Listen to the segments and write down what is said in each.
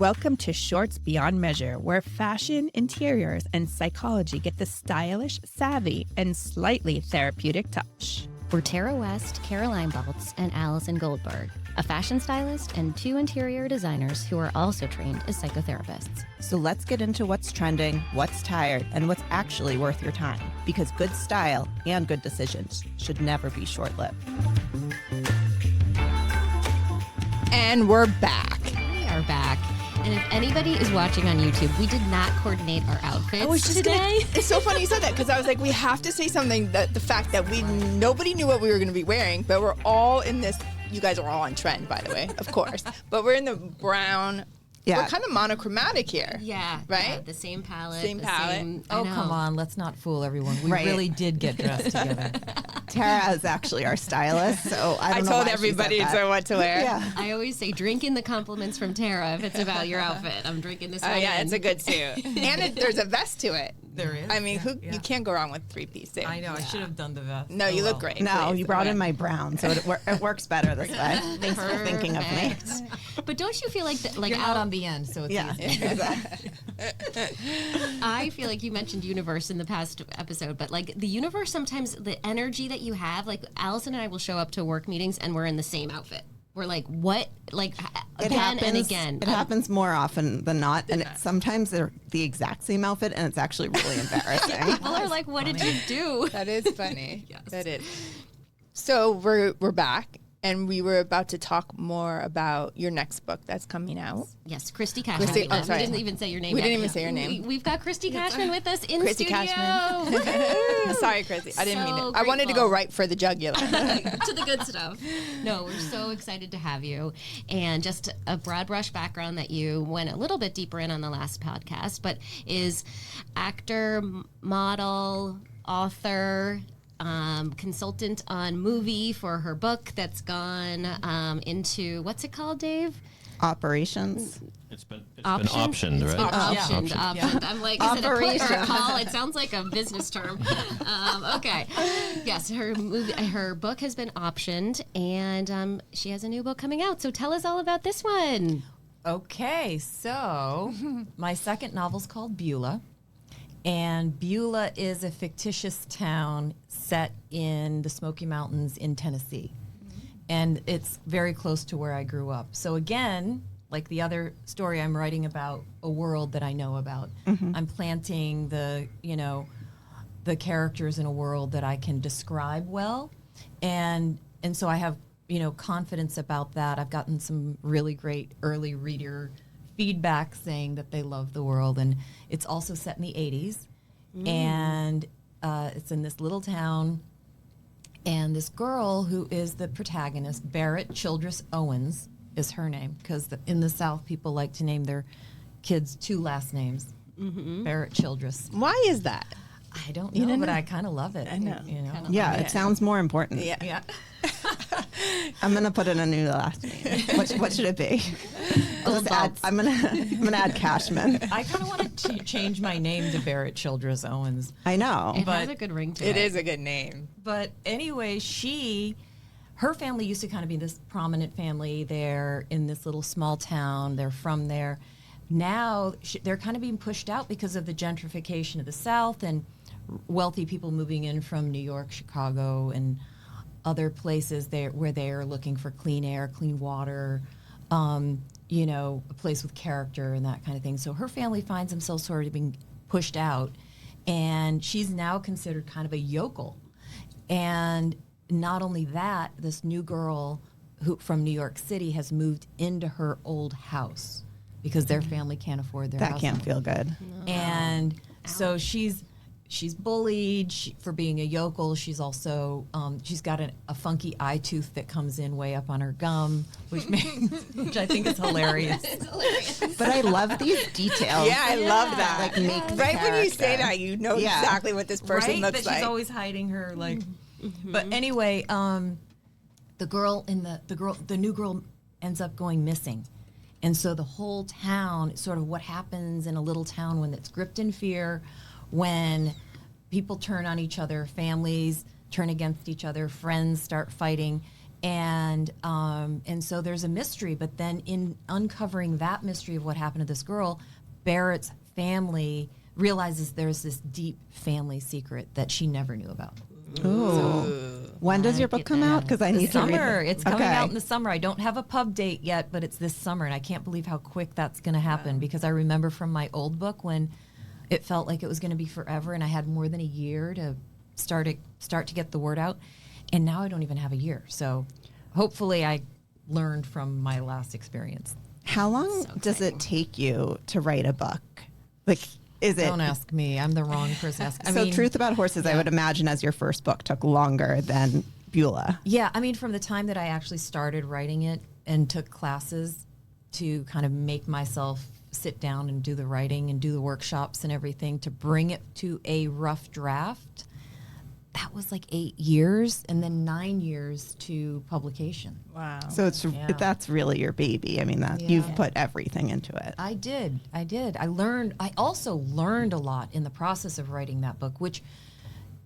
Welcome to Shorts Beyond Measure, where fashion, interiors, and psychology get the stylish, savvy, and slightly therapeutic touch. We're Tara West, Caroline Baltz, and Allison Goldberg, a fashion stylist and 2 interior designers who are also trained as psychotherapists. So let's get into what's trending, what's tired, and what's actually worth your time. Because good style and good decisions should never be short-lived. And we're back. We are back. And if anybody is watching on YouTube, we did not coordinate our outfits today. It's so funny you said that because I was like, we have to say something that the fact that nobody knew what we were going to be wearing, but we're all in this. You guys are all on trend, by the way, of course. But we're in the brown. Yeah. We're kind of monochromatic here. Yeah. Right? Yeah, the same palette. Same palette. Oh, come on. Let's not fool everyone. We really did get dressed together. Tara is actually our stylist, so I don't know told why everybody she said that. what to wear. Yeah. I always say, drink in the compliments from Tara if it's about your outfit. I'm drinking this one. Oh, yeah, in. it's a good suit. And there's a vest to it. There is. I mean, you can't go wrong with 3-piece suit. I know. I should have done the vest. No, you look great. No, please. you brought in my brown, so it works better this way. Thanks for thinking of me. But don't you feel like You're out on the end, so it's easy. I feel like you mentioned universe in the past episode, but like the universe, sometimes the energy that you have, like Allison and I will show up to work meetings and we're in the same outfit. We're like, what? Like again and again. It happens more often than not, and sometimes they're the exact same outfit, and it's actually really embarrassing. People are like, what did you do? That is funny. Yes. That is. So we're back, and we were about to talk more about your next book that's coming out. Yes, Christy Cashman. Christy- we sorry. didn't even say your name We yet. didn't even say your name. We've got Christy Cashman with us in Christy studio. Cashman. Sorry, Christy. I didn't mean it. I wanted to go right for the jugular. To the good stuff. No, we're so excited to have you. And just a broad brush background that you went a little bit deeper in on the last podcast, but is actor, model, author, consultant on movie for her book that's gone into, what's it called, Dave? Operations. It's been Option? optioned, right? Optioned. I'm like, is it a put or a Operation. call? It sounds like a business term. Okay. Yes, her book has been optioned, and she has a new book coming out. So tell us all about this one. Okay, so my second novel's called Beulah. And Beulah is a fictitious town set in the Smoky Mountains in Tennessee. And it's very close to where I grew up. So again, like the other story, I'm writing about a world that I know about. I'm planting the characters in a world that I can describe well. And so I have, confidence about that. I've gotten some really great early reader feedback saying that they love the world, and it's also set in the 80s, and it's in this little town, and this girl who is the protagonist, Barrett Childress Owens is her name, because in the South people like to name their kids 2 last names. Barrett Childress. Why is that? I don't know, but I kind of love it. I know. Yeah, it sounds more important. Yeah. I'm gonna put in a new last name. What should it be? I'm gonna add Cashman. I kind of want to change my name to Barrett Childress Owens. I know. It has a good ring to it. It is a good name. But anyway, her family used to kind of be this prominent family there in this little small town. They're from there. Now they're kind of being pushed out because of the gentrification of the South and wealthy people moving in from New York, Chicago, and other places where they are looking for clean air, clean water, a place with character and that kind of thing. So her family finds themselves sort of being pushed out, and she's now considered kind of a yokel. And not only that, this new girl who from New York City has moved into her old house because their family can't afford their house. That can't feel good. And so she's bullied for being a yokel. She's also she's got a funky eye tooth that comes in way up on her gum, which I think is hilarious. It's hilarious. But I love these details. Yeah, I love that. Like make the Right when you say character. that, you know exactly what this person Right? looks That like. she's always hiding her But anyway, the new girl ends up going missing. And so the whole town, sort of what happens in a little town when it's gripped in fear, when people turn on each other, families turn against each other, friends start fighting, And so there's a mystery, but then in uncovering that mystery of what happened to this girl, Barrett's family realizes there's this deep family secret that she never knew about. Ooh. When does your book come out? Because I need to read Summer. it. It's coming out in the summer. I don't have a pub date yet, but it's this summer, and I can't believe how quick that's going to happen because I remember from my old book when it felt like it was going to be forever, and I had more than a year to start to get the word out, and now I don't even have a year. So hopefully I learned from my last experience. How long does it take you to write a book? Like, is it? Don't ask me. I'm the wrong person to ask. I mean, Truth About Horses, I would imagine, as your first book, took longer than Beulah. Yeah, I mean, from the time that I actually started writing it and took classes to kind of make myself sit down and do the writing and do the workshops and everything to bring it to a rough draft, that was like 8 years, and then 9 years to publication. Wow. So that's really your baby. I mean, you've put everything into it. I did. I also learned a lot in the process of writing that book, which,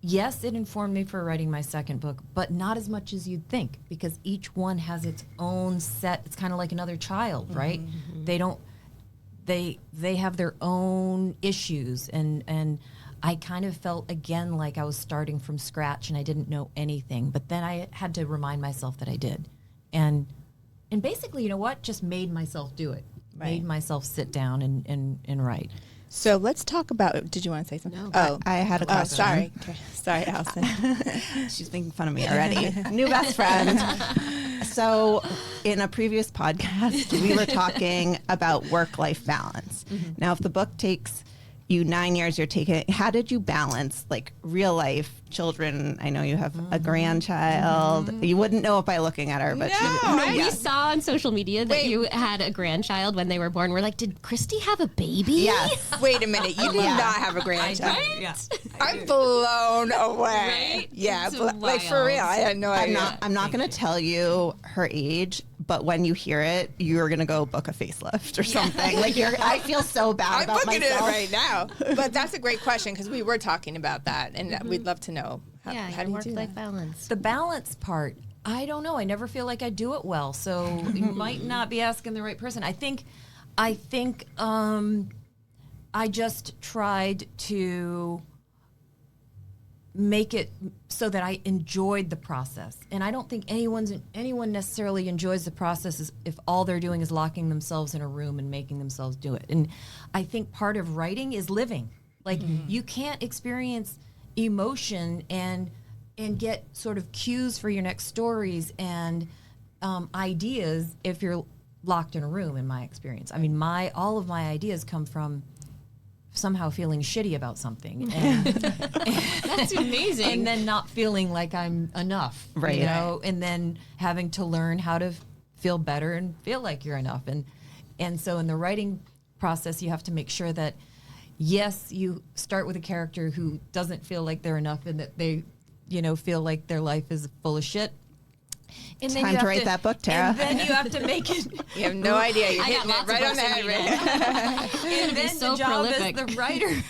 yes, it informed me for writing my second book, but not as much as you'd think, because each one has its own set. It's kind of like another child, right? They have their own issues, and I kind of felt again like I was starting from scratch and I didn't know anything. But then I had to remind myself that I did, and basically, you know what? Just made myself do it. Right. Made myself sit down and write. So let's talk about. Did you want to say something? No. Oh, I had a question. sorry. Okay. Sorry, Allison. She's making fun of me already. New best friend. So in a previous podcast, we were talking about work-life balance. Now, if the book takes you 9 years, how did you balance like real life, children? I know you have a grandchild. You wouldn't know it by looking at her, but We saw on social media that you had a grandchild when they were born. We're like, did Christy have a baby? yes. Wait a minute. You did not have a grandchild. Yeah. I'm blown away. Right? Yeah, It's like for real. I had no idea. I'm not going to tell you her age, but when you hear it, you're going to go book a facelift or something. Like I feel so bad I'm about booking myself. it right now. But that's a great question because we were talking about that, and we'd love to know how do you do work-life that? balance. The balance part, I don't know. I never feel like I do it well, so you might not be asking the right person. I think I just tried to make it so that I enjoyed the process, and I don't think anyone necessarily enjoys the process if all they're doing is locking themselves in a room and making themselves do it. And I think part of writing is living. Like you can't experience emotion and get sort of cues for your next stories and ideas if you're locked in a room, in my experience. I mean, all of my ideas come from somehow feeling shitty about something, and That's amazing. and then not feeling like I'm enough, Right. You know, and then having to learn how to feel better and feel like you're enough, and so in the writing process, you have to make sure that yes, you start with a character who doesn't feel like they're enough, and that they, feel like their life is full of shit. And then Time you to have write that book, Tara. And then you have to make it. You have no idea. You're I got hitting it lots right of on the books head. in Right? And be then so the job prolific. as the writer.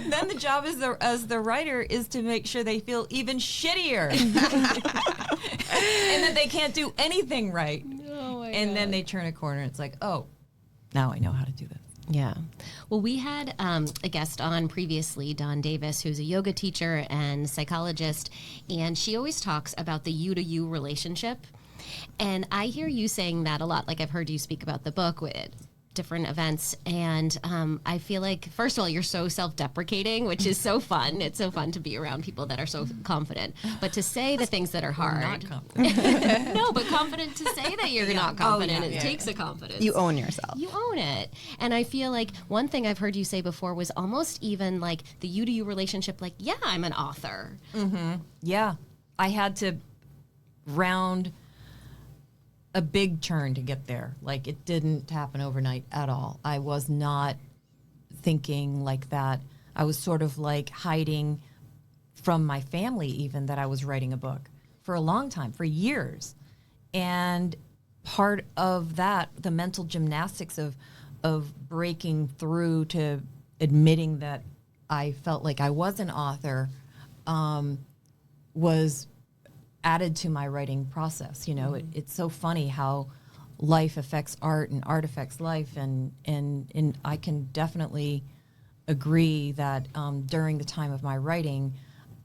Then the job as the writer is to make sure they feel even shittier, and that they can't do anything right. And then they turn a corner. And it's like, oh, now I know how to do this. Yeah. Well, we had a guest on previously, Dawn Davis, who's a yoga teacher and psychologist, and she always talks about the you-to-you relationship. And I hear you saying that a lot. Like, I've heard you speak about the book with different events, and I feel like, first of all, you're so self-deprecating, which is so fun. It's so fun to be around people that are so confident. But to say the things that are hard. Not confident. No, but confident to say that you're not confident. It takes a confidence. You own yourself. You own it. And I feel like one thing I've heard you say before was almost even like the you to you relationship, like, yeah, I'm an author. Yeah, I had to round a big turn to get there. Like, it didn't happen overnight at all. I was not thinking like that. I was sort of like hiding from my family even that I was writing a book for a long time, for years. And part of that, the mental gymnastics of breaking through to admitting that I felt like I was an author, was added to my writing process. You know, it's so funny how life affects art and art affects life, and I can definitely agree that during the time of my writing,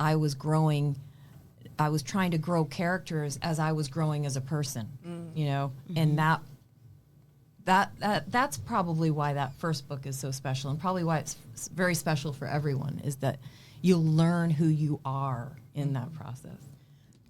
I was growing. I was trying to grow characters as I was growing as a person, you know, and that's probably why that first book is so special, and probably why it's very special for everyone, is that you learn who you are in that process.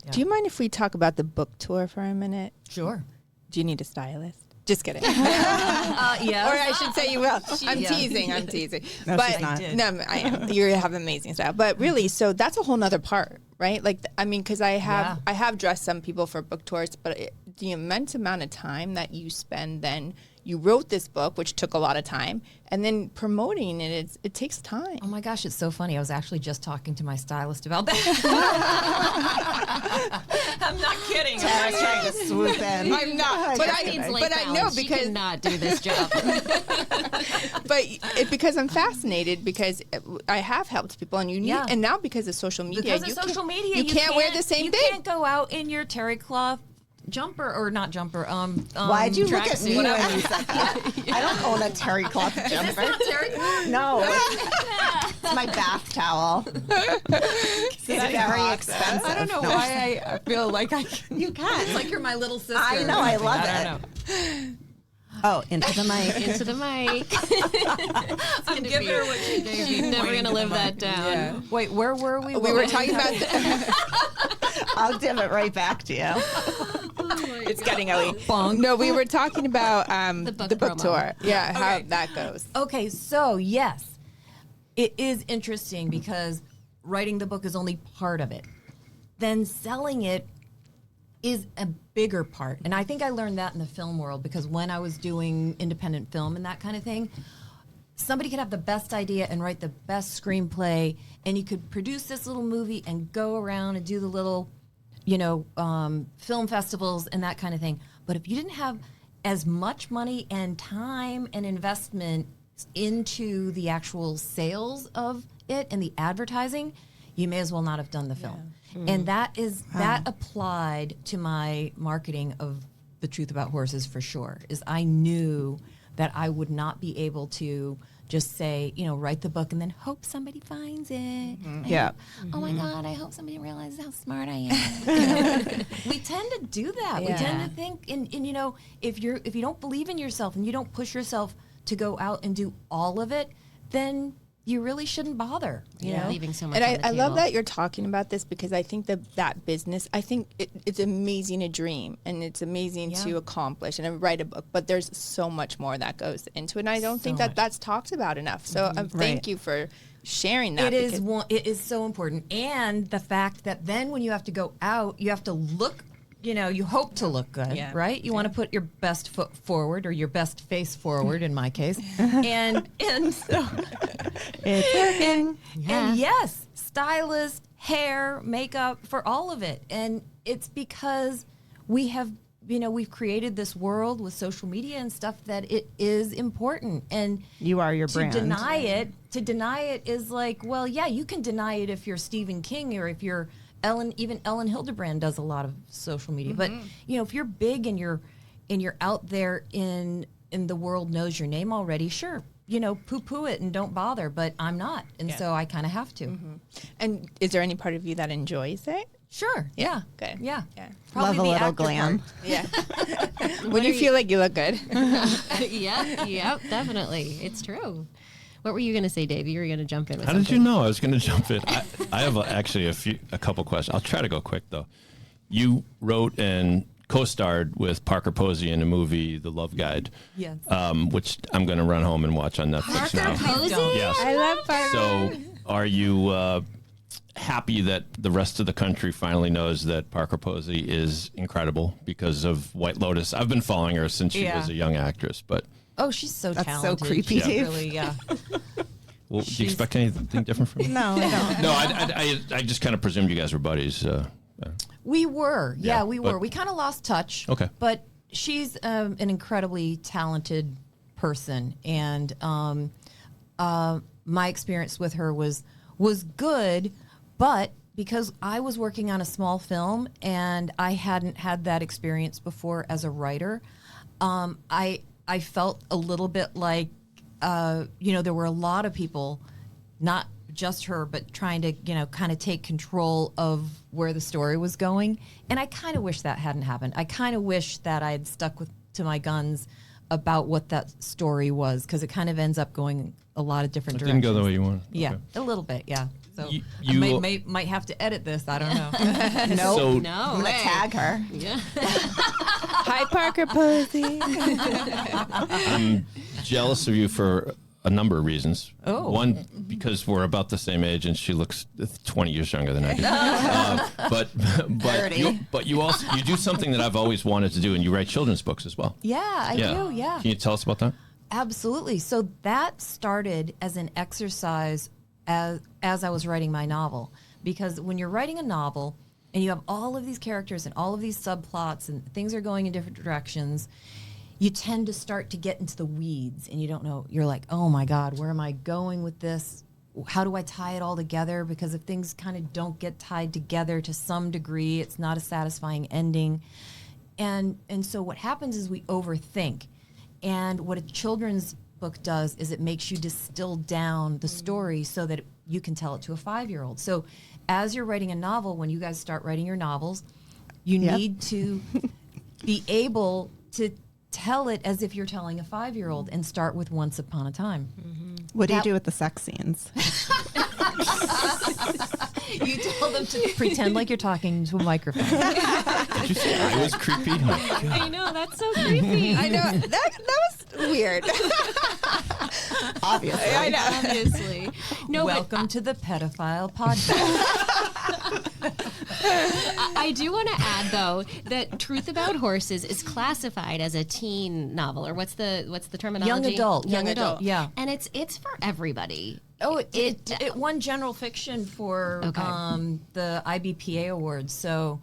Yeah. Do you mind if we talk about the book tour for a minute? Sure. Do you need a stylist? Just kidding. Yeah. Or I should say you will. I'm teasing. No, but she's not. No, I am. You have amazing style. But really, so that's a whole nother part, right? Like, I mean, because I have dressed some people for book tours, but the immense amount of time that you spend then. You wrote this book, which took a lot of time, and then promoting it, it takes time. Oh my gosh, it's so funny. I was actually just talking to my stylist about that. I'm not kidding. I was trying to swoop in. I'm not, but I know she because cannot do this job. but because I'm fascinated, because I have helped people, and you need, and now because of social media, you can't wear the same thing. You can't go out in your terry cloth jumper, or not jumper. Why'd you look at me when whatever. you said that? I don't own a terry cloth jumper. Not terry cloth? No, it's my bath towel. It's very expensive. I don't know why I feel like I can. You can. It's like you're my little sister. I know. I love I it. don't know. Oh, into the mic. Into the mic. I'm giving her what she gave me. You're never going to live that down. Yeah. Wait, where were we? We were talking about. I'll give it right back to you. It's getting Ellie. Bonk. No, we were talking about the book promo. tour. Yeah, how that goes. Okay, so yes, it is interesting because writing the book is only part of it. Then selling it is a bigger part. And I think I learned that in the film world, because when I was doing independent film and that kind of thing, somebody could have the best idea and write the best screenplay, and you could produce this little movie and go around and do the little, film festivals and that kind of thing. But if you didn't have as much money and time and investment into the actual sales of it and the advertising, you may as well not have done the film. And that applied to my marketing of The Truth About Horses for sure. Is I knew that I would not be able to just say, write the book and then hope somebody finds it. Oh my God, I hope somebody realizes how smart I am. We tend to do that. Yeah. We tend to think, and if you don't believe in yourself and you don't push yourself to go out and do all of it, then you really shouldn't bother. You know? Leaving so much And on the I love table. that you're talking about this, because I think that business, I think it's amazing to dream, and it's amazing to accomplish and write a book, but there's so much more that goes into it. And I don't think that's talked about enough. So thank you for sharing that. It is so important. And the fact that then when you have to go out, you have to look, you hope to look good, right? You want to put your best foot forward, or your best face forward in my case. and so It's working. And yes, stylist, hair, makeup, for all of it. And it's because we have, we've created this world with social media and stuff that it is important. And You are your brand. to deny it is like, well, yeah, you can deny it if you're Stephen King, or if you're even Ellen Hildebrand does a lot of social media. But if you're big and you're out there in the world knows your name already, sure, poo-poo it and don't bother. But I'm not, and so I kind of have to. And is there any part of you that enjoys it? Sure. Yeah. Good. Yeah. Love Probably a the little actor glam. part. Yeah. When you feel like you look good. Yep, definitely. It's true. What were you going to say, Dave? You were going to jump in with How something. did you know I was going to jump in? I have actually a couple questions. I'll try to go quick, though. You wrote and co-starred with Parker Posey in the movie The Love Guide, Yes. which I'm going to run home and watch on Netflix now. Posey? Yes. I love Parker. So are you happy that the rest of the country finally knows that Parker Posey is incredible because of White Lotus? I've been following her since she was a young actress, but... Oh, she's so That's so talented. creepy, She's Dave. really, Well, do you expect anything different from me? No, I don't. No, I just kind of presumed you guys were buddies. We were. Yeah, we were. but- We kind of lost touch. Okay. But she's an incredibly talented person. And my experience with her was good, but because I was working on a small film and I hadn't had that experience before as a writer, I felt a little bit like, there were a lot of people, not just her, but trying to, kind of take control of where the story was going. And I kind of wish that hadn't happened. I kind of wish that I had stuck to my guns about what that story was, because it kind of ends up going a lot of different directions. Didn't go the way you wanted. Yeah, Okay. a little bit, yeah. So You- might have to edit this. I don't know. Nope. So- No, I'm going to tag her. Yeah. Hi, Parker Posey. I'm jealous of you for a number of reasons. Oh. One, because we're about the same age, and she looks 20 years younger than I do. But you also do something that I've always wanted to do, and you write children's books as well. Yeah, I do. Yeah, Can you tell us about that? absolutely. So that started as an exercise as I was writing my novel, because when you're writing a novel and you have all of these characters and all of these subplots and things are going in different directions, you tend to start to get into the weeds and you don't know. You're like, oh my God, where am I going with this? How do I tie it all together? Because if things kind of don't get tied together to some degree, it's not a satisfying ending. And so what happens is we overthink. And what a children's book does is it makes you distill down the story so that you can tell it to a 5-year-old. So as you're writing a novel, when you guys start writing your novels, you need to be able to tell it as if you're telling a 5-year-old and start with Once Upon a Time. What do you do with the sex scenes? You tell them to pretend like you're talking to a microphone. Did you say I was creepy? Oh, God. I know, that's so creepy. I know that was weird. Obviously. I know. Obviously. No, Welcome to the Pedophile Podcast. I do want to add though that Truth About Horses is classified as a teen novel, or what's the terminology? Young adult. Yeah. And it's for everybody. Oh, it won general fiction for Okay. the IBPA awards. So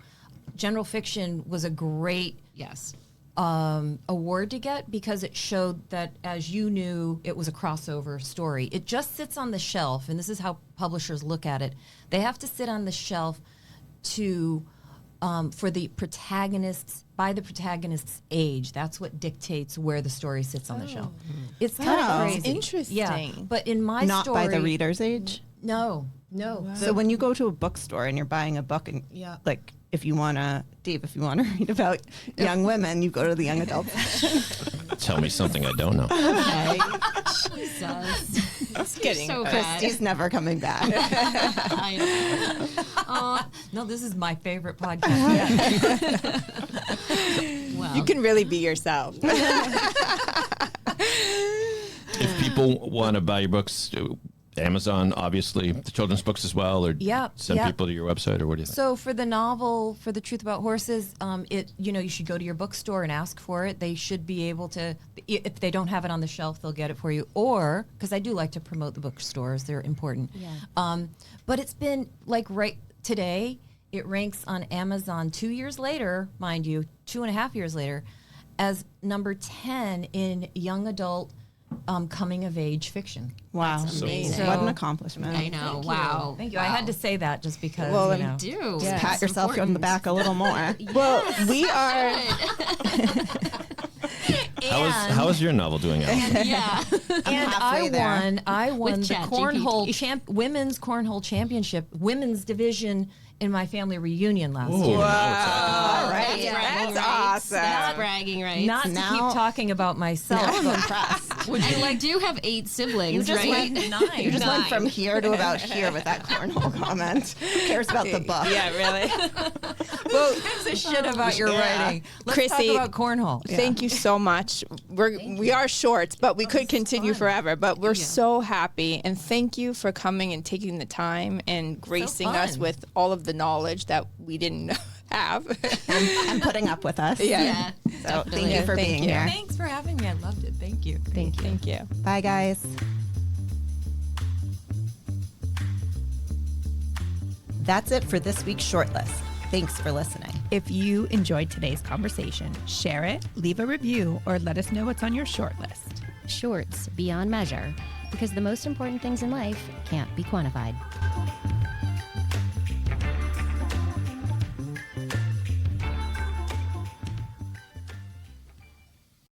general fiction was a great Yes. award to get because it showed that, as you knew, it was a crossover story. It just sits on the shelf, and this is how publishers look at it. They have to sit on the shelf to for the protagonists, by the protagonist's age. That's what dictates where the story sits on the shelf. It's kind Wow. of crazy. Interesting. Yeah, but in my Not story, by the reader's age? No. So when you go to a bookstore and you're buying a book and like if you want to read about young women, you go to the young adult section. Tell me something I don't know. Okay. Jesus. It's getting So bad. Christy's never coming back. I know. No, this is my favorite podcast. Well, You can really be yourself. If people want to buy your books, Amazon, obviously, the children's books as well, or send people to your website, or what do you think? So for the novel, for The Truth About Horses, you should go to your bookstore and ask for it. They should be able to, if they don't have it on the shelf, they'll get it for you. Or, because I do like to promote the bookstores, they're important. Yeah. But it's been like right today, it ranks on Amazon 2 years later, mind you, 2.5 years later, as number 10 in young adult coming of age fiction. Wow. That's amazing. What an accomplishment. I know. Wow. Thank you. Wow. I had to say that just because. Well, you know. Do. Just pat yourself on the back a little more. Well, we are. How is your novel doing, Allison? Yeah. And halfway there. I won With the ChatGPT. women's cornhole championship, women's division in my family reunion last Ooh, year. now we're All right. Yeah, That's right. awesome. That's bragging rights. Not to Now- keep talking about myself. I'm but impressed. Would you like do have 8 siblings, You just right? went 9. You just went from 9. here to about here with that cornhole comment. Who cares about the book? Yeah, really. Well, gives a shit about your Yeah. writing. Let's Chrissy, talk about cornhole. thank you so much. We are short, but we could continue forever. But we're so happy, and thank you for coming and taking the time and gracing us fun. with all of the knowledge that we didn't have. And putting up with us. Yeah. So thank you for Thank being you. here. Thanks for having me. I loved it. Thank you. Thank you. Thank you. Bye, guys. That's it for this week's shortlist. Thanks for listening. If you enjoyed today's conversation, share it, leave a review, or let us know what's on your short list. Shorts beyond measure, because the most important things in life can't be quantified.